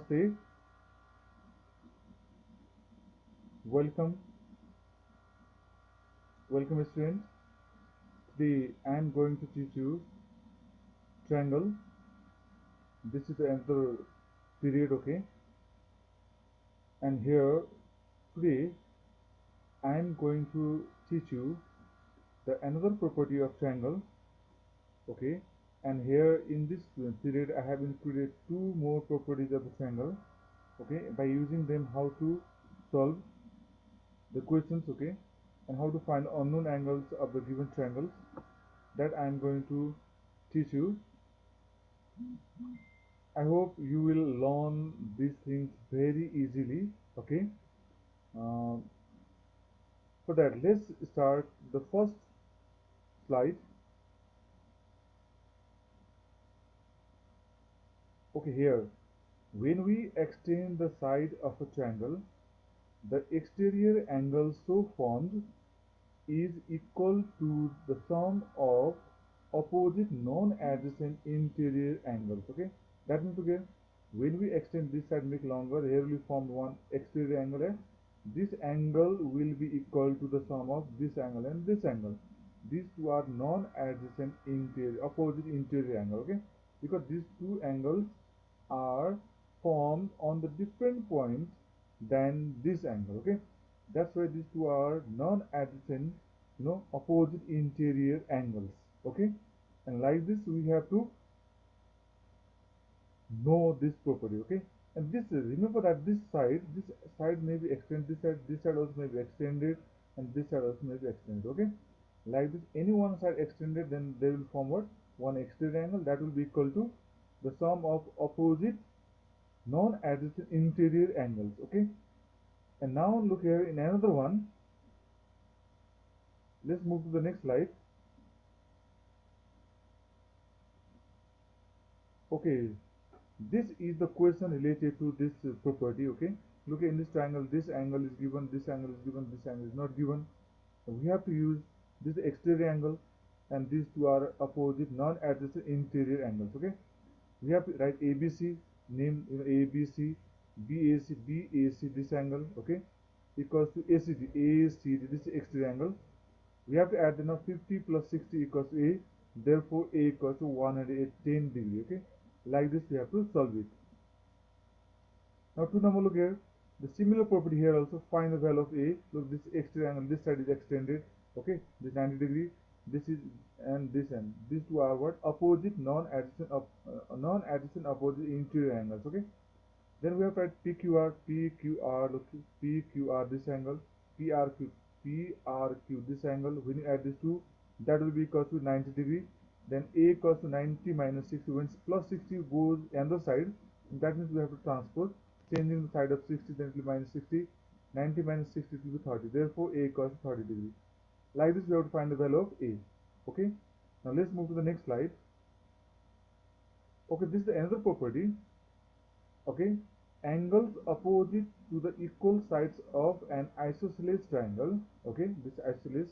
Namaste, welcome, welcome students. Today I am going to teach you triangle. This is the another period, okay? And here today I am going to teach you the another property of triangle, okay? And here in this period I have included two more properties of the triangle, okay? By using them, how to solve the questions, okay? And how to find unknown angles of the given triangles, that I am going to teach you. I hope you will learn these things very easily. Okay. Uh, for that, let's start the first slide. Okay, here, when we extend the side of a triangle, the exterior angle so formed is equal to the sum of opposite non-adjacent interior angles. Okay, that means, okay, when we extend this side, make longer, here we form one exterior angle, and this angle will be equal to the sum of this angle and this angle. These two are non-adjacent interior, opposite interior angle. Okay, because these two angles are formed on the different points than this angle. Okay, that's why these two are non-adjacent, opposite interior angles. Okay, and like this we have to know this property. Okay, and this, remember that this side may be extended, this side also may be extended, and this side also may be extended. Okay, like this, any one side extended, then they will form what, one exterior angle, that will be equal to the sum of opposite non-adjacent interior angles. Okay, and now look here in another one. Let's move to the next slide. Okay, this is the question related to this property. Okay, look in this triangle, this angle is given, this angle is given, this angle is not given. So we have to use this exterior angle, and these two are opposite non-adjacent interior angles. Okay, we have to write ABC, name, ABC, BAC, this angle, okay, equals to ACD, this is exterior angle. We have to add the now 50 plus 60 equals to A, therefore A equals to 110 degree. Okay, like this we have to solve it. Now two number, look here, the similar property here also, find the value of A. Look, this exterior angle, this side is extended, okay, this 90 degree, this is, and this end, these two are what, opposite non-adjacent opposite interior angles. Okay, then we have to write PQR, look, PQR this angle, PRQ, PRQ this angle. When you add these two, that will be equal to 90 degree. Then A equals to 90 minus 60. When plus 60 goes another side, that means we have to transpose, changing the side of 60, then it will be minus 60. 90 minus 60 will be 30. Therefore, A equals to 30 degree. Like this, we have to find the value of A. Okay. Now let's move to the next slide. Okay, this is another property. Okay, angles opposite to the equal sides of an isosceles triangle. Okay, this isosceles,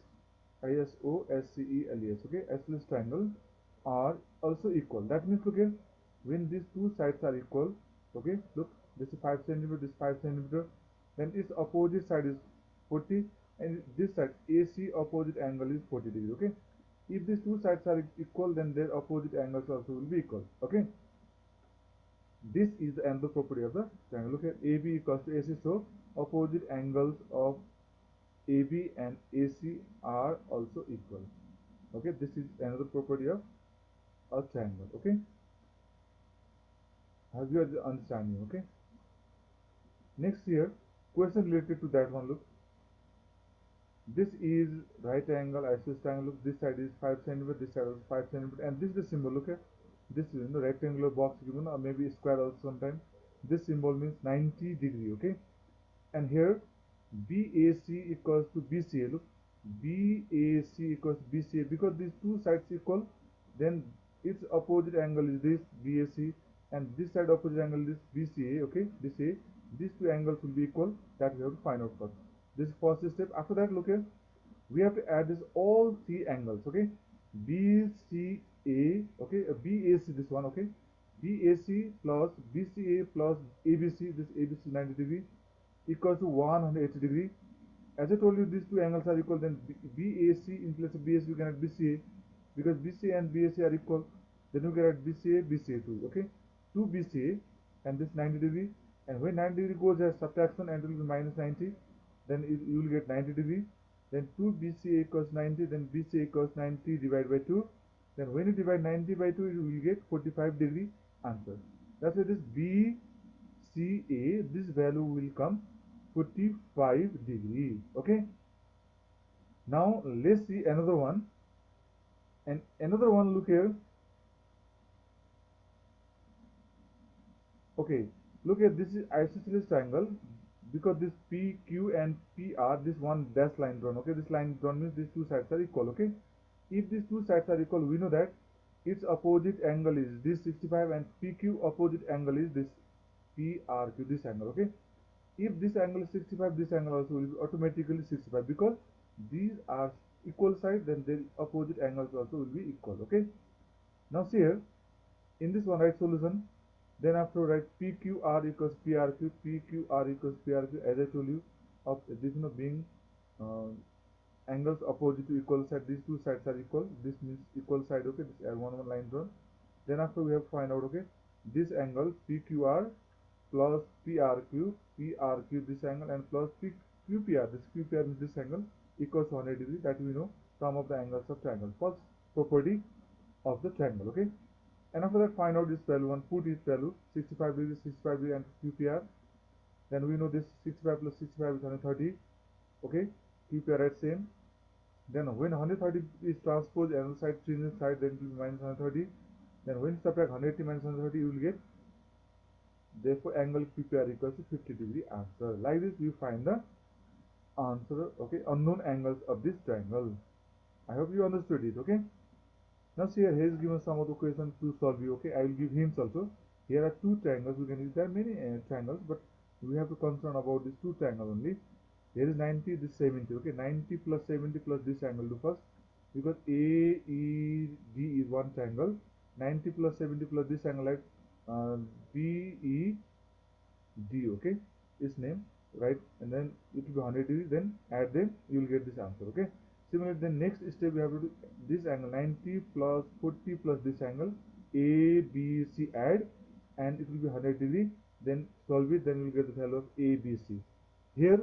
ISOSCELES, okay, isosceles triangle are also equal. That means, look here, when these two sides are equal, okay, look, this is 5 centimeter, this 5 centimeter, then its opposite side is 40, and this side AC opposite angle is 40 degree. Okay, if these two sides are equal, then their opposite angles also will be equal. Okay, this is the angle property of the triangle. Look at AB equals to AC, so opposite angles of AB and AC are also equal. Okay, this is another property of a triangle. Okay, have you understanding? Okay, next here, question related to that one. Look, this is right angle isosceles triangle. Look, this side is 5 centimeter, this side is 5 centimeter, and this is the symbol. Look at this is rectangular box given, or maybe square also sometime. This symbol means 90 degree. Okay, and here BAC equals to BCA. Look, BAC equals to BCA, because these two sides equal, then its opposite angle is this BAC, and this side opposite angle is BCA. Okay, BCA, these two angles will be equal, that we have to find out first. This is first step. After that, look here, we have to add this all three angles. Okay, BCA, okay, BAC, this one, okay, BAC plus BCA plus ABC, this ABC 90 degree equals to 180 degree. As I told you, these two angles are equal, then BAC in place of BAC, you can add BCA, because BCA and BAC are equal, then you can add BCA, BCA2, okay? 2 BCA and this 90 degree, and when 90 degree goes as subtraction and it will be minus 90, then you will get 90 degree, then 2 BCA equals 90, then BCA equals 90 divided by 2, then when you divide 90 by 2, you will get 45 degree answer. That's why this BCA, this value will come 45 degree, okay? Now let's see another one, and another one, look here. Okay, look at this is isosceles triangle, because this PQ and PR, this one dash line drawn, okay, this line drawn means these two sides are equal, okay? If these two sides are equal, we know that its opposite angle is this 65, and PQ opposite angle is this PRQ, this angle, okay? If this angle is 65, this angle also will be automatically 65, because these are equal sides, then their opposite angles also will be equal, okay? Now see here, in this one, write solution, then after write PQR equals PRQ, PQR equals PRQ, as I told you, of this, being uh, angles opposite to equal side, these two sides are equal, this means equal side, okay, this L1 line drawn. Then after we have to find out, okay, this angle PQR plus PRQ, PRQ this angle, and plus QPR, this QPR means this angle, equals 180 degree, that we know sum of the angles of triangle, first property of the triangle, okay? And after that, find out this value, one put its value 65 degree, 65 degree, and QPR. Then we know this 65 plus 65 is 130, okay? QPR at same. Then when 130 is transposed another side, change side, then it will be minus 130. Then when you subtract 180 minus 130, you will get, therefore angle QPR equals to 50 degree answer. Like this we find the answer, okay, unknown angles of this triangle. I hope you understood it, okay? Now see here, he is given some of the questions to solve you, okay? I will give hints also. Here are two triangles, we can use, there are many triangles, but we have to concern about this two triangle only. Here is 90, this 70, okay? 90 plus 70 plus this angle do first, because AED is one triangle. 90 plus 70 plus this angle, like BED, okay, its name, right? And then it will be 100 degree, then add them, you will get this answer, okay? Similarly, the next step we have to do this angle 90 plus 40 plus this angle ABC, add, and it will be 100 degree, then solve it, then you will get the value of ABC. Here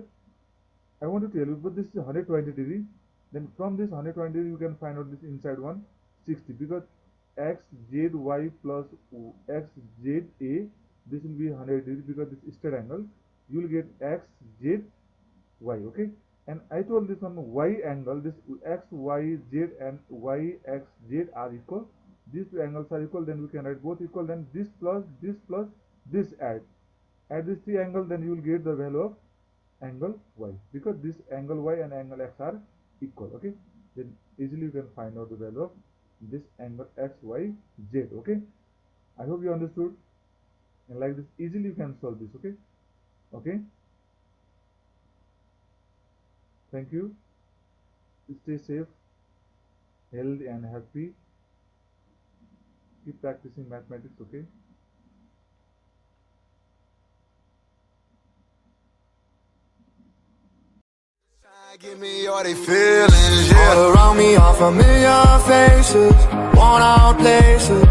I want to tell you, but this is 120 degree, then from this 120 degree you can find out this inside one 60, because XZY plus XZA, this will be 100 degree, because this is straight angle, you will get XZY, okay? And I told this one Y angle, this XYZ and YXZ are equal, these two angles are equal, then we can write both equal, then this plus this add this three angle, then you will get the value of angle Y, because this angle Y and angle X are equal, okay? Then easily you can find out the value of this angle XYZ, okay? I hope you understood, and like this easily you can solve this, okay? Okay, thank you. Stay safe, healthy, and happy. Keep practicing mathematics, okay? Give me all they feelings, yeah. All around me are familiar faces, worn out places.